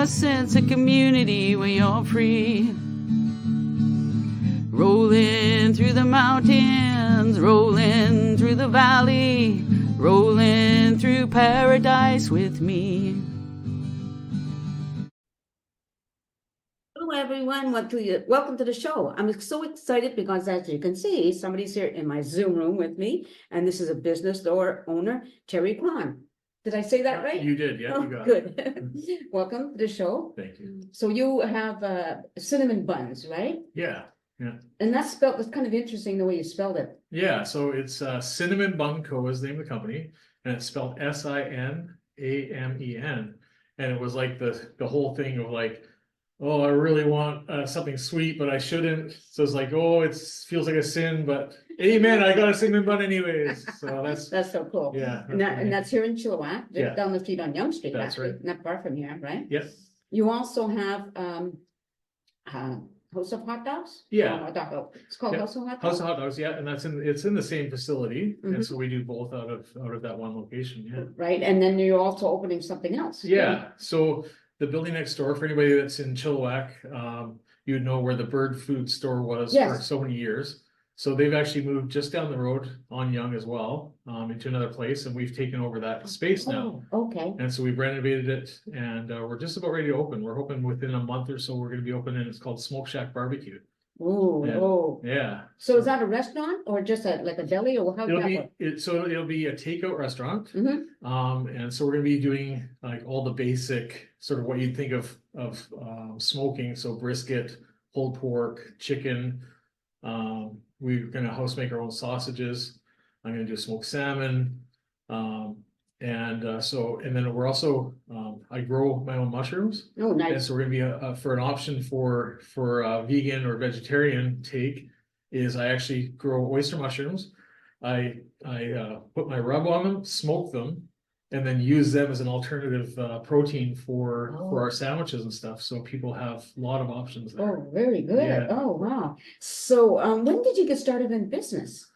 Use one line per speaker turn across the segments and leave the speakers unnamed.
a sense of community when you're free. Rolling through the mountains, rolling through the valley, rolling through paradise with me. Hello everyone, welcome to the show. I'm so excited because as you can see, somebody's here in my Zoom room with me, and this is a business owner, Kerry Krahn. Did I say that right?
You did, yeah, you got
it. Good. Welcome to the show.
Thank you.
So you have cinnamon buns, right?
Yeah.
And that's spelled, it's kind of interesting the way you spelled it.
Yeah, so it's SinAmen Bun Co. is the name of the company, and it's spelled SinAmen. And it was like the whole thing of like, oh, I really want something sweet, but I shouldn't. So it's like, oh, it feels like a sin, but amen, I got a cinnamon bun anyways. So
that's so cool.
Yeah.
And that's here in Chilliwack,
Yeah.
down the street on Yonge Street,
That's
actually,
right.
not far from here, right?
Yes.
You also have House of Hot Dogs?
Yeah.
It's called
Yeah.
House of Hot Dogs?
House of Hot Dogs, yeah, and it's in the same facility,
Mhm.
and so we do both out of that one location, yeah.
Right, and then you're also opening something else.
Yeah, so the building next door, for anybody that's in Chilliwack, you would know where the bird food store was for
Yes.
so many years. So they've actually moved just down the road on Yonge as well, into another place, and we've taken over that space now.
Oh, okay.
And so we've renovated it, and we're just about ready to open. We're hoping within a month or so, we're gonna be opening. It's called Smoke Shack Barbecue.
Ooh,
Yeah.
oh.
Yeah.
So is that a restaurant or just like a deli, or how does that work?
It'll be a takeout restaurant.
Mhm.
And so we're gonna be doing like all the basic sort of what you'd think of smoking. So brisket, pulled pork, chicken. We're gonna house make our own sausages. I'm gonna do smoked salmon. And then we're also, I grow my own mushrooms.
Oh,
And
nice.
so we're gonna be for an option for vegan or vegetarian take is I actually grow oyster mushrooms. I put my rub on them, smoke them, and then use them as an alternative protein for our sandwiches and stuff. So people have a lot of options there.
Oh, very good.
Yeah.
Oh, wow. So when did you get started in business?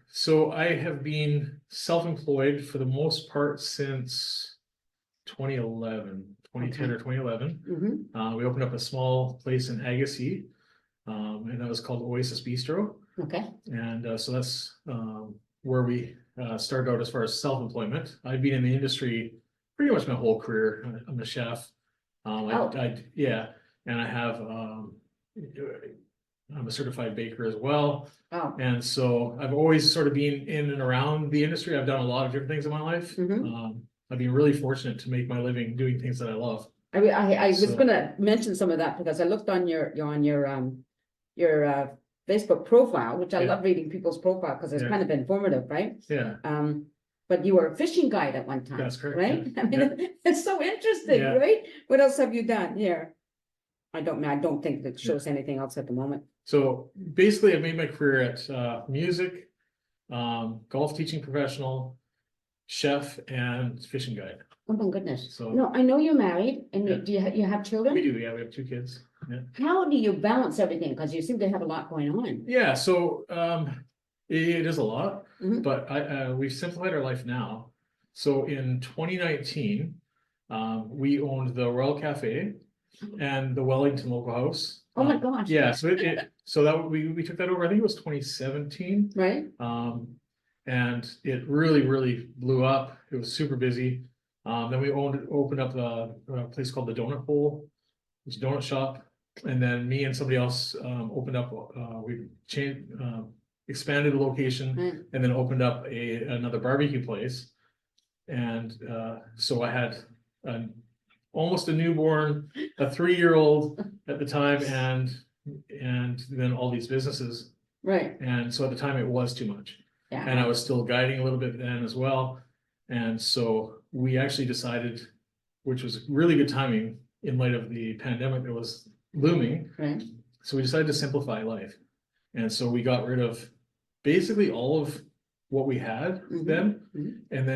So I have been self-employed for the most part since 2011, 2010 or 2011.
Mm-hmm.
We opened up a small place in Agassiz, and that was called Oasis Bistro.
Okay.
And so that's where we started out as far as self-employment. I've been in the industry pretty much my whole career. I'm a chef. Yeah, and I have I'm a certified baker as well.
Oh.
And so I've always sort of been in and around the industry. I've done a lot of different things in my life.
Mhm.
I've been really fortunate to make my living doing things that I love.
I was
So-
gonna mention some of that because I looked on your Facebook profile, which I
Yeah.
love reading people's profile because it's
Yeah.
kind of informative, right?
Yeah,
But you were a fishing guide at one time.
That's correct,
Right?
yeah.
I mean, it's so interesting,
Yeah.
right? What else have you done here? I don't think that shows anything else at the moment.
so basically I've made my career at music, golf teaching professional, chef, and fishing guide.
Oh my goodness.
So-
No, I know you're married and
Yeah.
do you have children?
We do, yeah, we have 2 kids. Yeah.
How do you balance everything? Because you seem to have a lot going on.
Yeah, so it is a lot,
Mhm.
but we've simplified our life now. So in 2019, we owned the Royal Cafe and the Wellington Local House.
Oh my gosh.
Yeah, so that we took that over. I think it was 2017.
Right?
And it really blew up. It was super busy. Then we opened up a place called the Donut Hole, which is a donut shop. And then me and somebody else opened up. We changed, expanded the location,
Right.
and then opened up another barbecue place. And so I had almost a newborn, a 3-year-old at the time, and then all these businesses.
Right.
And so at the time it was too much.
Yeah.
And I was still guiding a little bit then as well. And so we actually decided, which was really good timing in light of the pandemic that was looming.
Right.
So we decided to simplify life. And so we got rid of basically all of what we had
Mhm.
then.
Mhm.
And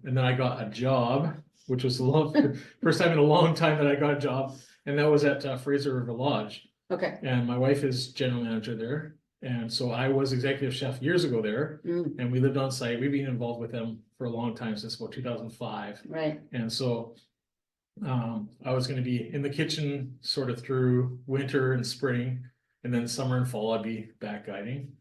then I got a job, which was the first time in a long time that I got a job. And that was at Fraser River Lodge.
Okay.
And my wife is general manager there. And so I was executive chef years ago there,
Mm,
and we lived on site. We've been involved with them for a long time, since about 2005.
right.
And so I was gonna be in the kitchen sort of through winter and spring, and then summer and fall I'd be back guiding.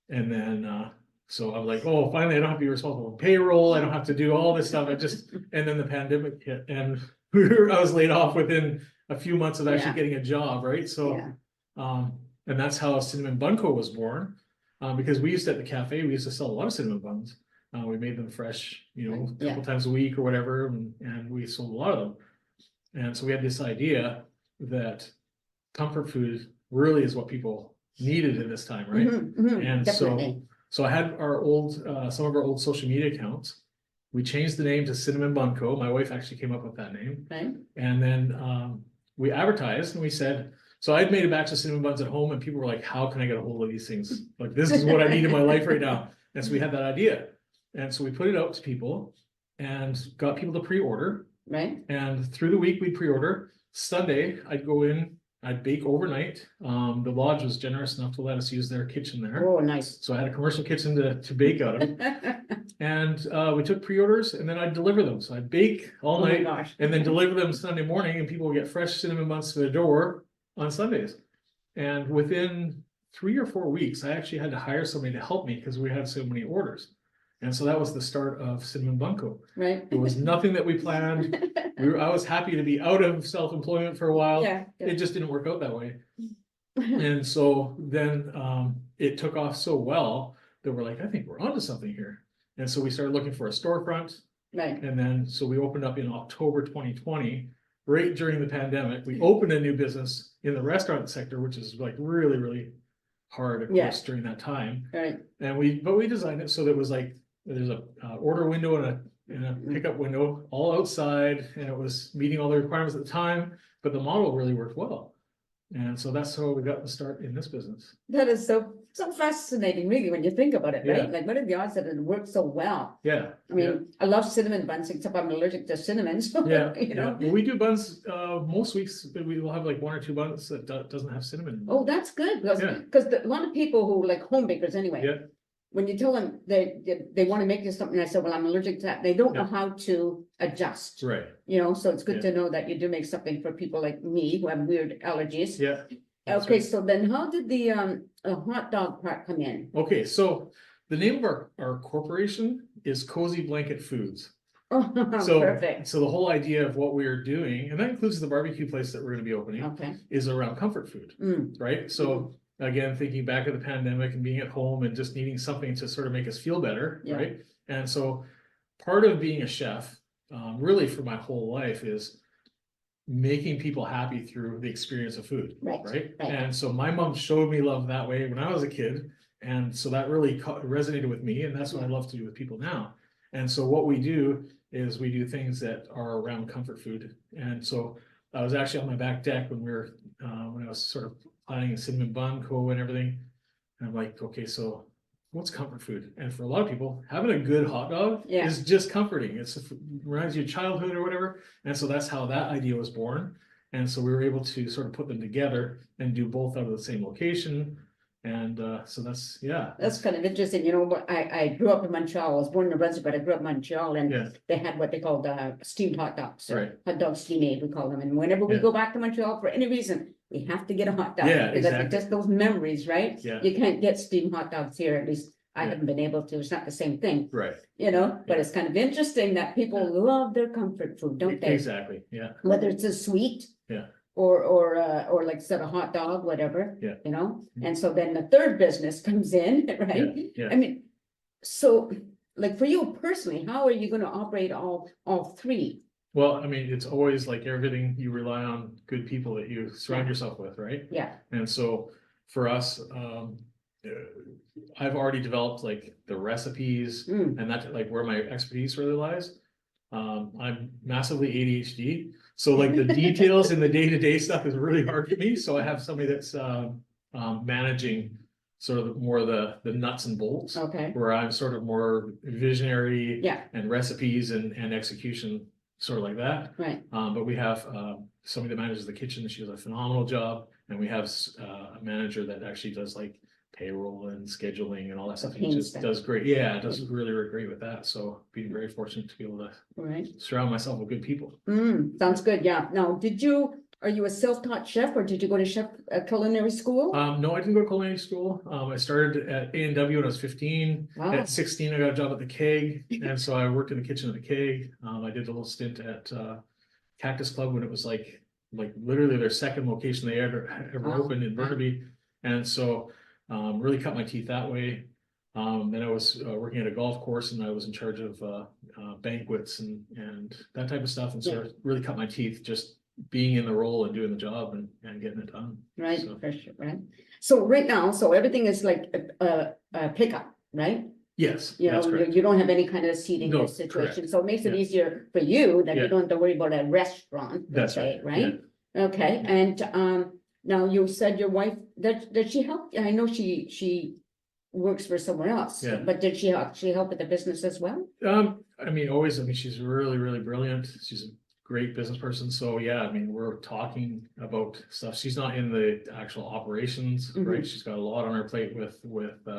And then, so I'm like, oh, finally I don't have to be responsible for payroll, I don't have to do all this stuff, and then the pandemic hit, and I was laid off within a few months of actually
Yeah.
getting a job, right? So,
Yeah.
and that's how Cinnamon Bun Co. was born. Because we used to, at the cafe, we used to sell a lot of cinnamon buns. We made them fresh, you know, a
Yeah.
couple times a week or whatever, and we sold a lot of them. And so we had this idea that comfort food really is what people needed in this time, right?
Mhm, mhm,
And
definitely.
so I had our old, some of our old social media accounts. We changed the name to Cinnamon Bun Co. My wife actually came up with that name.
Right?
And then we advertised and we said, so I'd made a batch of cinnamon buns at home and people were like, how can I get a hold of these things? Like, this is what I need in my life right now. And so we had that idea. And so we put it out to people and got people to pre-order.
Right?
And through the week we'd pre-order. Sunday, I'd go in, I'd bake overnight. The lodge was generous enough to let us use their kitchen there.
Oh, nice.
So I had a commercial kitchen to bake out of. And we took pre-orders and then I'd deliver them. So I'd bake all
Oh my
night
gosh.
and then deliver them Sunday morning, and people would get fresh cinnamon buns to their door on Sundays. And within 3 or 4 weeks, I actually had to hire somebody to help me because we had so many orders. And so that was the start of Cinnamon Bun Co.
Right?
It was nothing that we planned. I was happy to be out of self-employment for a while.
Yeah.
It just didn't work out that way. And so then it took off so well that we're like, I think we're onto something here. And so we started looking for a storefront.
Right.
And then, so we opened up in October 2020, right during the pandemic. We opened a new business in the restaurant sector, which is like really, really hard, of
Yeah.
course, during that time.
Right.
And we designed it so that it was like, there's a order window and a pickup window all outside, and it was meeting all the requirements at the time, but the model really worked well. And so that's how we got the start in this business.
That is so fascinating, really, when you think about it, right?
Yeah.
Like, what are the odds that it works so well?
Yeah.
I mean, I love cinnamon buns, except I'm allergic to cinnamon, so,
Yeah,
you
yeah.
know.
Well, we do buns, most weeks, we will have like 1 or 2 buns that doesn't have cinnamon in them.
Oh, that's good, because,
Yeah.
a lot of people who like home bakers anyway.
Yeah.
When you tell them they want to make this something, I said, well, I'm allergic to that. They don't know
Yeah.
how to adjust,
Right,
you know, so it's good
Yeah.
to know that you do make something for people like me who have weird allergies.
yeah. That's
Okay,
right.
so then how did the hot dog part come in?
Okay, so the name of our corporation is Cozy Blanket Foods.
Oh,
So,
perfect.
so the whole idea of what we are doing, and that includes the barbecue place that we're gonna be opening,
Okay.
is around comfort food,
Mm,
right? So again, thinking back of the pandemic and being at home and just needing something to sort of make us feel better,
Yeah.
right? And so part of being a chef, really for my whole life, is making people happy through the experience of food,
Right,
right?
right.
And so my mom showed me love that way when I was a kid, and so that really resonated with me, and that's what I love to do with people now. And so what we do is we do things that are around comfort food. And so I was actually on my back deck when when I was sort of planning a Cinnamon Bun Co. and everything. And I'm like, okay, so what's comfort food? And for a lot of people, having a good hot dog
Yeah.
is just comforting. It reminds you of childhood or whatever. And so that's how that idea was born. And so we were able to sort of put them together and do both out of the same location. And so that's, yeah.
That's kind of interesting, you know, but I grew up in Montreal, I was born in New Brunswick, but I grew up in Montreal,
Yeah.
and they had what they called steamed hot dogs. or
Right.
Hot dog steamed, we call them, and whenever we
Yeah.
go back to Montreal, for any reason, we have to get a hot dog.
Yeah,
because that's
exactly.
just those memories, right?
Yeah.
You can't get steamed hot dogs here, at least I
Yeah.
haven't been able to, it's not the same thing,
Right.
you know, but
Yeah.
it's kind of interesting that people love their comfort food, don't they?
Exactly. Yeah.
Whether it's a sweet.
Yeah.
Or like said, a hot dog, whatever.
Yeah.
You know,
Mhm.
and so then the third business comes in, right?
Yeah.
I mean, so like for you personally, how are you gonna operate all three?
Well, I mean, it's always like everything, you rely on good people that you surround yourself with, right?
Yeah,
And so for us, I've already developed like the recipes
Mm.
and that's like where my expertise really lies. I'm massively ADHD, so like the details in the day-to-day stuff is really hard for me. So I have somebody that's managing sort of more of the nuts and bolts,
okay,
where I'm sort of more visionary
yeah,
and recipes and execution, sort of like that.
right,
But we have somebody that manages the kitchen. She does a phenomenal job, and we have a manager that actually does like payroll and scheduling and all that stuff. He
Pain
just
stuff.
does great. Yeah, does really great with that. So being very fortunate to be able to
Right.
surround myself with good people.
Sounds good. Yeah. Now, are you a self-taught chef or did you go to culinary school?
No, I didn't go to culinary school. I started at A&W when I was 15.
Wow.
At 16, I got a job at the Keg, and so I worked in the kitchen at the Keg. I did a little stint at Cactus Club when it was like literally their second location they ever
Wow.
opened in Burnaby, and so really cut my teeth that way. Then I was working at a golf course, and I was in charge of banquets and that type of stuff, and so it really cut my teeth just being in the role and doing the job and getting it done.
Right,
So,
for sure, right? So right now, everything is like a pickup, right?
yes,
You
that's
know,
correct.
you don't have any kind of seating
No,
situation,
correct.
so it makes it
Yeah.
easier for you that
Yeah.
you don't have to worry about a restaurant, let's
That's
say,
right.
right? Okay,
Yeah.
and now you said your wife, did she help? I know she works for somewhere else,
Yeah.
but did she help with the business as well?
I mean, always, I mean, she's really brilliant. She's a great business person. So yeah, I mean, we're talking about stuff. She's not in the actual operations, right? She's got a lot on her plate with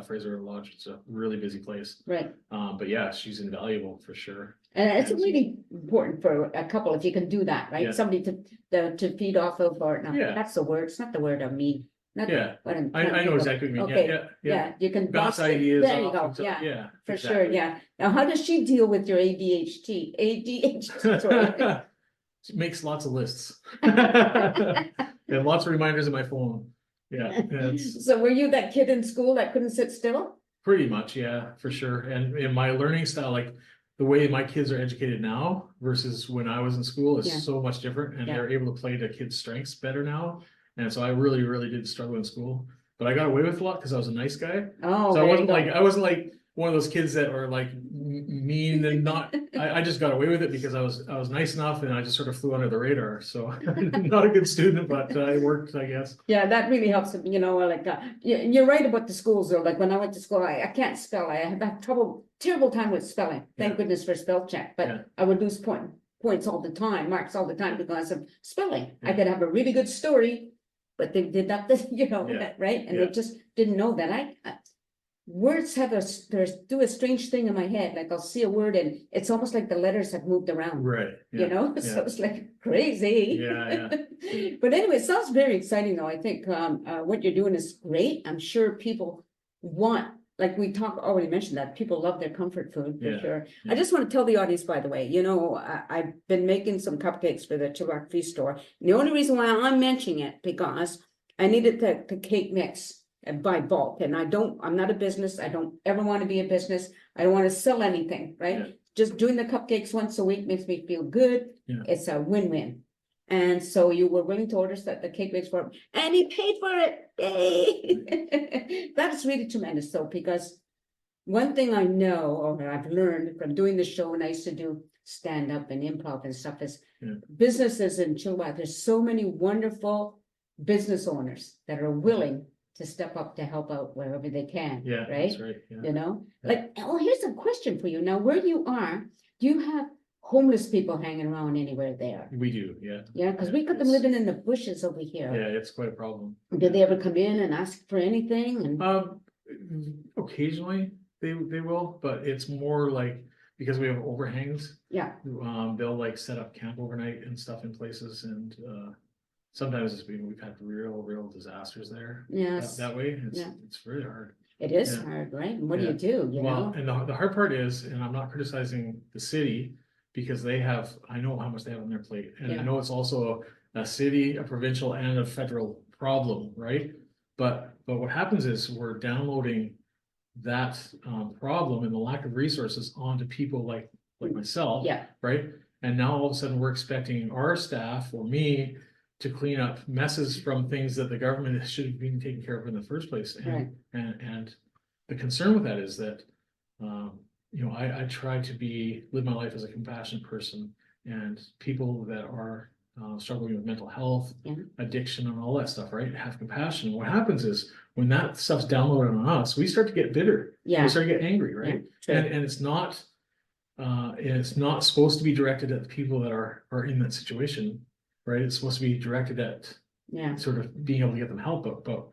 Fraser Lodge. It's a really busy place.
Right.
But yeah, she's invaluable for sure.
And it's
And-
really important for a couple if you can do that, right?
Yeah.
Somebody to feed off of, or no,
Yeah.
that's the word. It's not the word I mean. Not
Yeah.
what I'm
I
trying to
know
think of.
exactly what you mean.
Okay.
Yeah.
Yeah, you can
Bounce
bounce it.
ideas
There you
off
go.
and stuff.
Yeah,
Yeah.
for
exactly.
sure. Yeah. Now, how does she deal with your ADHD? ADHD. Sorry.
She makes lots of lists. And lots of reminders in my phone. Yeah, it's
So were you that kid in school that couldn't sit still?
pretty much, yeah, for sure. And in my learning style, like the way my kids are educated now versus when I was in school
Yeah.
is so much different, and
Yeah.
they're able to play to kids' strengths better now. And so I really did struggle in school, but I got away with a lot because I was a nice guy.
Oh,
So
there you go.
I wasn't like one of those kids that are like mean and not. I just got away with it because I was nice enough, and I just sort of flew under the radar. So not a good student, but it worked, I guess.
Yeah, that really helps, you know, like, you're right about the schools, though, like when I went to school, I can't spell, I have terrible time with spelling, thank
Yeah.
goodness for spell check, but
Yeah.
I would lose points all the time, marks all the time because of spelling. I
Yeah.
could have a really good story, but they did that, you know,
Yeah.
right, and they
Yeah.
just didn't know that, words have do a strange thing in my head, like I'll see a word and it's almost like the letters have moved around.
Right.
You know, so
Yeah.
it's like crazy.
Yeah.
But anyway, it sounds very exciting though. I think what you're doing is great. I'm sure people want, like we already mentioned that people love their comfort food for
Yeah,
sure.
yeah.
I just want to tell the audience, by the way, you know, I've been making some cupcakes for the Chilliwack Free Store. And the only reason why I'm mentioning it because I needed the cake mix by bulk, and I'm not a business. I don't ever want to be a business. I don't want to sell anything, right?
Yeah.
Just doing the cupcakes once a week makes me feel good.
Yeah.
It's a win-win. And so you were willing to order the cake mix for him, and he paid for it. Yay! That is really tremendous, though, because one thing I know, or I've learned from doing the show, and I used to do stand-up and improv and stuff, is businesses in Chilliwack. There's so many wonderful business owners that are willing to step up to help out wherever they can.
Yeah,
right.
that's right. Yeah.
You know,
Yeah.
like, oh, here's a question for you. Now, where you are, do you have homeless people hanging around anywhere there?
We do, yeah.
Yeah, because we got them
It's-
living in the bushes over here.
Yeah, it's quite a problem.
Did they ever come in and ask for anything? And
Occasionally they will, but it's more like because we have overhangs,
yeah,
they'll like set up camp overnight and stuff in places, and sometimes we've had real disasters there.
yes,
That way,
Yeah.
it's really hard.
it is
yeah.
hard, right? And what do
Yeah.
you do? You
Well,
know,
and the hard part is, and I'm not criticizing the city, because I know how much they have on their plate. And I
Yeah.
know it's also a city, a provincial, and a federal problem, right? But what happens is we're downloading that problem and the lack of resources onto people like myself.
yeah,
Right? And now all of a sudden we're expecting our staff or me to clean up messes from things that the government should have been taking care of in the first place.
Right.
And the concern with that is that, I try to live my life as a compassionate person, and people that are struggling with mental health,
Yeah.
addiction, and all that stuff, right? Have compassion. What happens is when that stuff's downloaded on us, we start to get bitter.
yeah,
We start to get angry,
yeah,
right?
true.
And it's not supposed to be directed at the people that are in that situation, right? It's supposed to be directed at
yeah,
sort of being able to get them help, but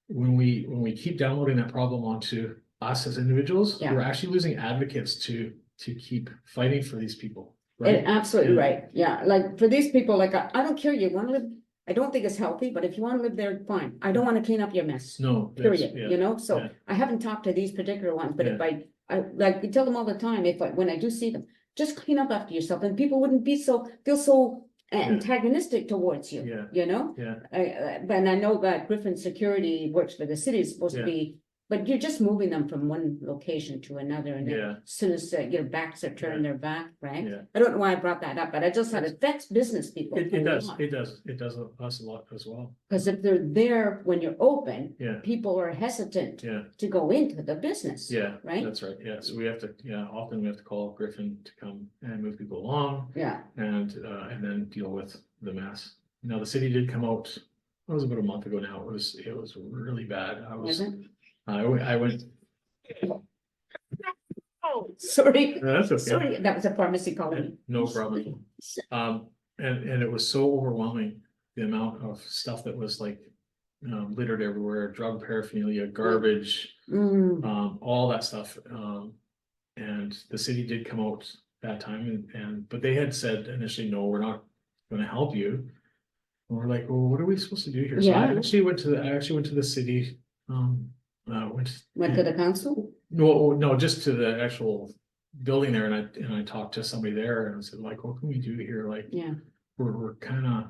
when we keep downloading that problem onto us as individuals,
Yeah.
we're actually losing advocates to keep fighting for these people.
Absolutely
Yeah.
right. Yeah, like for these people, like I don't care. You want to live. I don't think it's healthy, but if you want to live there, fine. I don't want to clean up your mess.
No,
Period.
yeah,
You know, so
yeah.
I haven't talked to these particular ones, but if
Yeah.
I like we tell them all the time, when I do see them, just clean up after yourself, and people wouldn't feel so antagonistic towards you.
Yeah.
You know,
Yeah.
but I know that Griffin Security works for the city is supposed to
Yeah.
be. But you're just moving them from one location to another, and then
Yeah.
as soon as your backs are turned, they're back, right?
Yeah.
I don't know why I brought that up, but I just thought it affects business people.
It does us a lot as well.
Because if they're there when you're open,
Yeah.
people are hesitant
Yeah.
to go into the business.
Yeah,
right?
that's right. Yeah, so we have to, often we have to call Griffin to come and move people along
Yeah,
and then deal with the mess. Now, the city did come out, it was about a month ago now. It was really bad.
is it?
I went,
Oh, sorry,
that's okay.
sorry, that was a pharmacy calling.
No problem. And it was so overwhelming, the amount of stuff that was like littered everywhere, drug paraphernalia, garbage, all that stuff. And the city did come out that time but they had said initially, no, we're not gonna help you. And we're like, well, what are we supposed to do here? So I
Yeah.
actually went to the city,
Went to the council?
no, just to the actual building there, and I talked to somebody there and I said, like, what can we do here? Like,
Yeah,
we're kind of,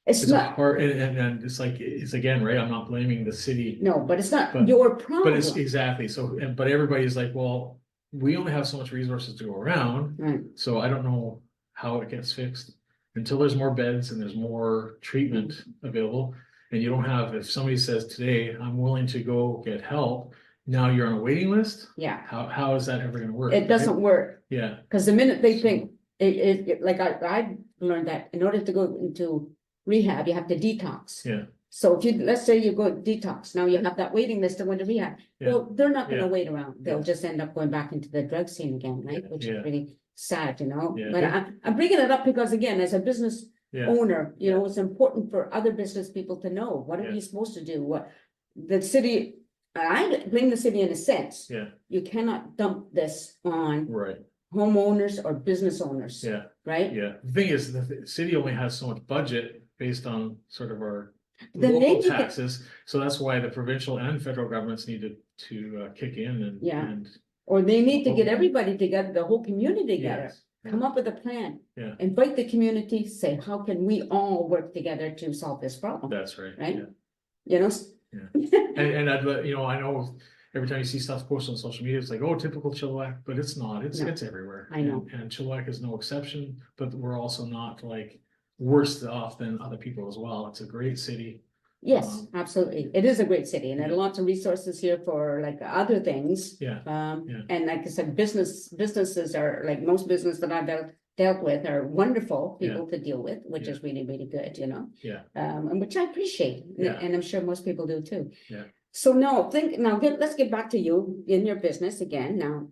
it's
it's
not,
hard, and it's like, it's again, right, I'm not blaming the city,
no, but it's not
But-
your
but
problem.
it's exactly, so, but everybody's like, well, we only have so much resources to go around,
Right,
so I don't know how it gets fixed. Until there's more beds and there's more treatment available, and you don't have, if somebody says today, I'm willing to go get help, now you're on a waiting list,
yeah,
how is that ever gonna work?
it
right?
doesn't work,
Yeah,
because the minute they think, like I learned that in order to go into rehab, you have to detox.
yeah,
So if you, let's say you go detox, now you have that waiting list to go into rehab.
yeah,
Well, they're not gonna
Yeah.
wait around. They'll
Yeah.
just end up going back into the drug scene again, right?
Yeah.
Which
Yeah.
is really sad, you know?
Yeah.
But I'm bringing it up because again, as a business
yeah,
owner, you know, it's important for other business people to know, what are
Yeah.
you supposed to do? What the city, I blame the city in a sense.
yeah,
You cannot dump this on
right,
homeowners or business owners,
yeah.
right?
Yeah, the thing is, the city only has so much budget based on sort of our
Then
local
maybe the-
taxes, so that's why the provincial and federal governments needed to kick in
Yeah.
and.
Or they need to get everybody together, the whole community together.
Yes,
Come up with a plan.
Yeah.
Invite the community, say, how can we all work together to solve this problem?
That's right.
Right?
Yeah.
You know?
And I'd let, I know every time you see stuff posted on social media, it's like, oh, typical Chilliwack, but it's not, it's
No.
everywhere.
I know.
And Chilliwack is no exception, but we're also not like worse off than other people as well. It's a great city.
Yes, absolutely. It is a great city and there are
Yeah.
lots of resources here for like other things.
Yeah, Yeah.
And like I said, businesses are like most business that I've dealt with are wonderful people to deal with, which
Yeah.
is really, really good, you know?
yeah,
And which I appreciate,
Yeah.
and I'm sure most people do too.
Yeah.
So let's get back to you in your business again now.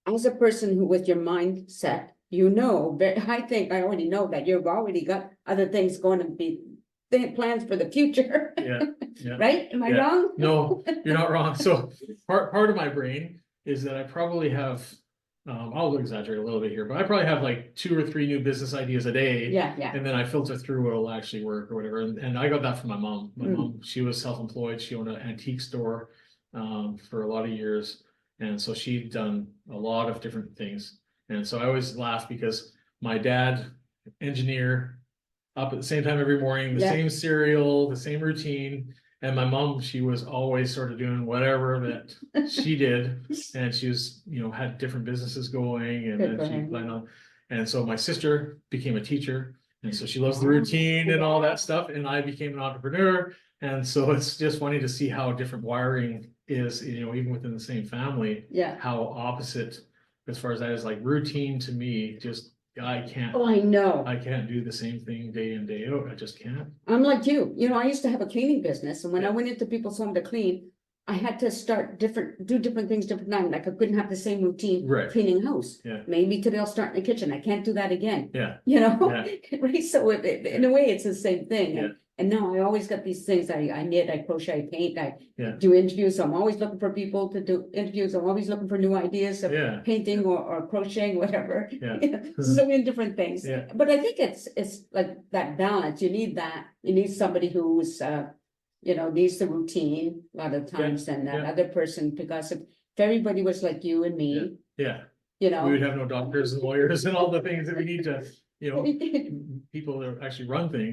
As a person who with your mindset, I think I already know that you've already got other things going to be plans for the future,
yeah, yeah.
right? Am I
Yeah.
wrong?
No, you're not wrong. So part of my brain is that I probably have, I'll exaggerate a little bit here, but I probably have like 2 or 3 new business ideas a day.
Yeah, yeah,
And then I filter through what'll actually work or whatever. And I got that from my mom. My
Mm.
mom, she was self-employed. She owned an antique store for a lot of years. And so she'd done a lot of different things. And so I always laugh because my dad, engineer, up at the same time every morning, the
Yeah.
same cereal, the same routine. And my mom, she was always sort of doing whatever that she did. And she was, had different businesses going and
Good
then
for
she
her.
planned on. And so my sister became a teacher. And so she loves the
Wow.
routine and all that stuff. And I became an entrepreneur. And so it's just funny to see how different wiring is, even within the same family,
yeah.
how opposite as far as that is, like routine to me, just I can't
Oh, I know.
do the same thing day in, day out. I just can't.
I'm like you. I used to have a cleaning business, and when I
Yeah.
went into people's home to clean, I had to do different things different times. Like I couldn't have the same routine
Right.
cleaning house.
Yeah.
Maybe today I'll start in the kitchen. I can't do that again.
Yeah.
Right? So in a way, it's the same thing.
Yeah.
And now I always got these things, I knit, I crochet, I paint, I
Yeah.
do interviews, so I'm always looking for people to do interviews, I'm always looking for new ideas of
Yeah.
painting or crocheting, whatever.
Yeah.
So many different things.
Yeah.
But I think it's like that balance, you need somebody who's, needs the routine a lot of times, and that
yeah.
other person, because if everybody was like you and me,
Yeah.
you
We
know.
would have no doctors and lawyers and all the things that we need to, people that actually run things.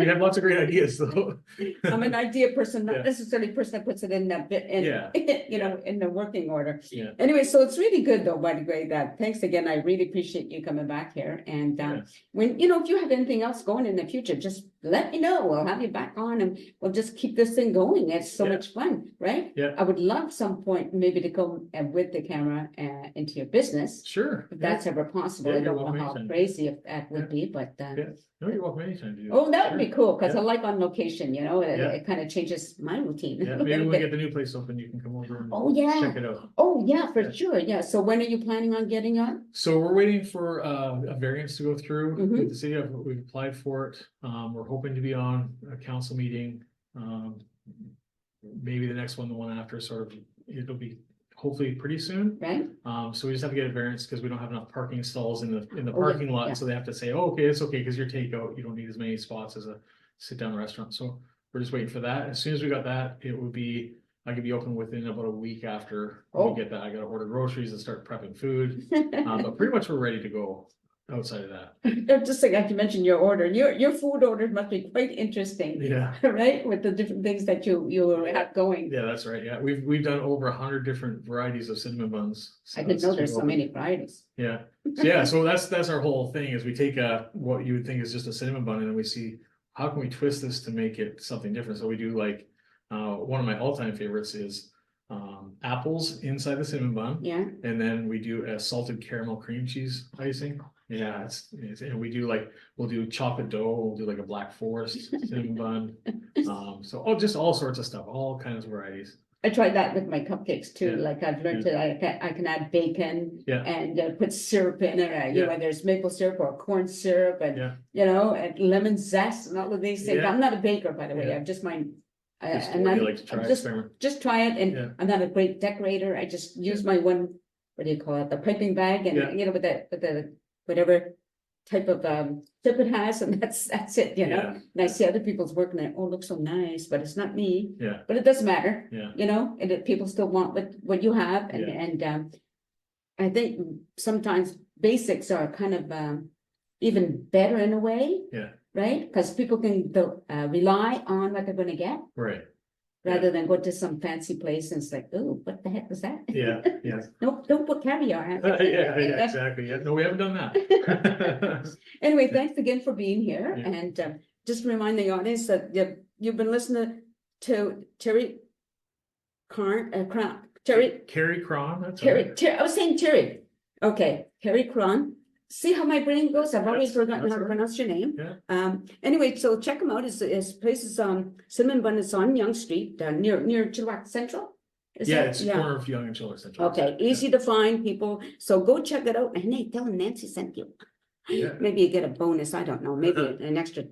We have lots of great ideas, though.
I'm an idea person, not
Yeah.
necessarily a person that puts it in that bit, in,
Yeah.
in the working order.
Yeah.
Anyway, so it's really good though, by the way, that, thanks again, I really appreciate you coming back here, and, when, if you have anything else going in the future, just let me know, we'll have you back on, and we'll just keep this thing going, it's so
Yeah.
much fun, right?
Yeah.
I would love some point maybe to go with the camera, into your business,
Sure.
if that's ever possible,
Yeah,
I
you're
don't know
welcome
how
anytime.
crazy if that would be, but,
Yeah. No, you're welcome anytime to do that.
oh, that would be
Sure.
cool, because I
Yeah.
like on location, it,
Yeah.
it kind of changes my routine.
Yeah,
a
maybe
little
when we
bit.
get the new place open, you can come over and
Oh, yeah.
check it out.
Oh, yeah, for
Yeah.
sure, yeah, so when are you planning on getting on?
So we're waiting for a variance to go through
Mhm.
with the city. We've applied for it. We're hoping to be on a council meeting. Maybe the next one, the one after, sort of, it'll be hopefully pretty soon.
Right,
So we just have to get a variance because we don't have enough parking stalls in the
Oh, yeah,
parking lot,
yeah.
so they have to say, oh, okay, it's okay, because you're takeout, you don't need as many spots as a sit-down restaurant, so we're just waiting for that. As soon as we got that, I could be open within about a week after
Oh.
we get that. I gotta order groceries and start prepping food, but pretty much we're ready to go outside of that.
just like you mentioned your order, your food orders must be quite interesting,
Yeah,
right, with the different things that you have going.
yeah, that's right, yeah, we've done over 100 different varieties of cinnamon buns.
I didn't know there's so many varieties.
Yeah, so yeah, so that's our whole thing, is we take what you would think is just a cinnamon bun, and then we see how can we twist this to make it something different. So we do like, one of my all-time favorites is apples inside the cinnamon bun,
Yeah,
and then we do a salted caramel cream cheese icing. Yeah, and we'll do chocolate dough, we'll do like a black forest cinnamon bun. So just all sorts of stuff, all kinds of varieties.
I tried that with my cupcakes too,
Yeah.
like I've learned that I can add bacon.
Yeah.
And put syrup in it,
Yeah.
whether it's maple syrup or corn syrup, and,
Yeah.
and lemon zest and all of these things.
Yeah.
I'm not a baker, by the way,
Yeah.
I'm just my.
Just
And
what you
I'm
like to try,
just
experiment.
try it,
Yeah.
and I'm not a great decorator, I just use my one, what do you call it, the piping bag, and,
Yeah.
with the, whatever type of, tip it has, and that's it,
Yeah.
and I see other people's work, and it, oh, looks so nice, but it's not me,
Yeah,
but it doesn't matter,
yeah,
and that people still want what you have,
Yeah.
and I think sometimes basics are kind of, even better in a way.
Yeah.
Right, because people can rely on what they're gonna get,
right,
rather than go to some fancy place and it's like, oh, what the heck was that?
yeah, yeah.
Nope, don't put caviar in.
Yeah, exactly, yeah, no, we haven't done that.
Anyway, thanks again for being here,
Yeah.
and just remind the audience that you've been listening to Kerry Krahn,
Kerry Krahn, that's right.
I was saying Terry. Okay, Kerry Krahn. See how my brain goes? I've always
That's-
forgotten
that's
how to
all right.
pronounce your name.
Yeah.
Anyway, so check him out. His place is Cinnamon Bun. It's on Yonge Street, near Chilliwack Central. Is
Yeah,
that-
it's the corner of Young and Chiller Central.
Okay, easy to find, people. So go check it out. And hey, tell him Nancy sent you.
Yeah.
Maybe you get a bonus. I don't know. Maybe an extra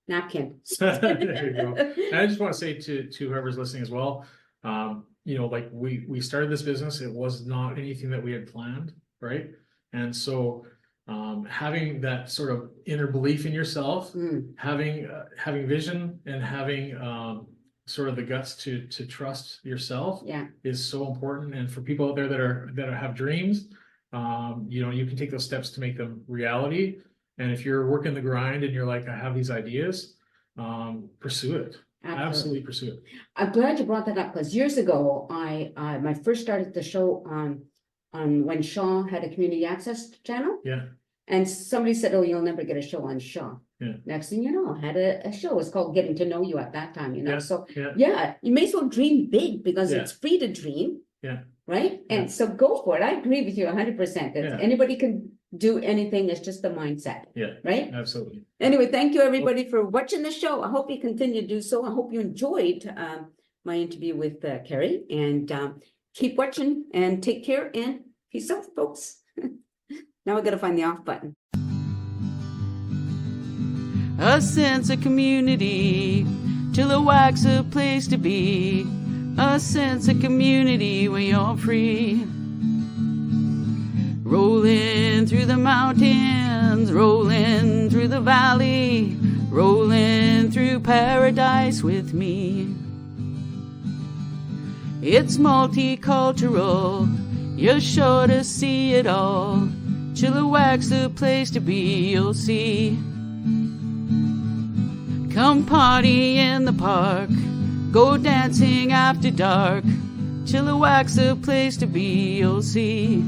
napkin.
There you go. And I just want to say to whoever's listening as well, like we started this business, it was not anything that we had planned, right? And so having that sort of inner belief in yourself,
Mm,
having vision, and having sort of the guts to trust yourself
yeah,
is so important. And for people out there that have dreams, you can take those steps to make them reality. And if you're working the grind and you're like, I have these ideas, pursue it. Absolutely pursue it.
I'm glad you brought that up, because years ago, I first started the show on when Shaw had a community access channel.
Yeah.
And somebody said, oh, you'll never get a show on Shaw.
Yeah.
Next thing you know, I had a show. It's called Getting to Know You at that time,
Yeah,
So
yeah.
yeah, you may as well dream big, because
Yeah.
it's free to dream.
Yeah.
Right?
Yeah.
And so go for it. I agree with you 100%. That
Yeah.
anybody can do anything. It's just the mindset.
Yeah.
Right?
Absolutely.
Anyway, thank you everybody for watching the show. I hope you continue to do so. I hope you enjoyed my interview with Kerry, and keep watching and take care, and peace out, folks. Now we got to find the off button.
a sense of community. Chilliwack's a place to be, a sense of community when you're free. Rolling through the mountains, rolling through the valley, rolling through paradise with me. It's multicultural, you're sure to see it all. Chilliwack's the place to be, you'll see. Come party in the park, go dancing after dark. Chilliwack's the place to be, you'll see.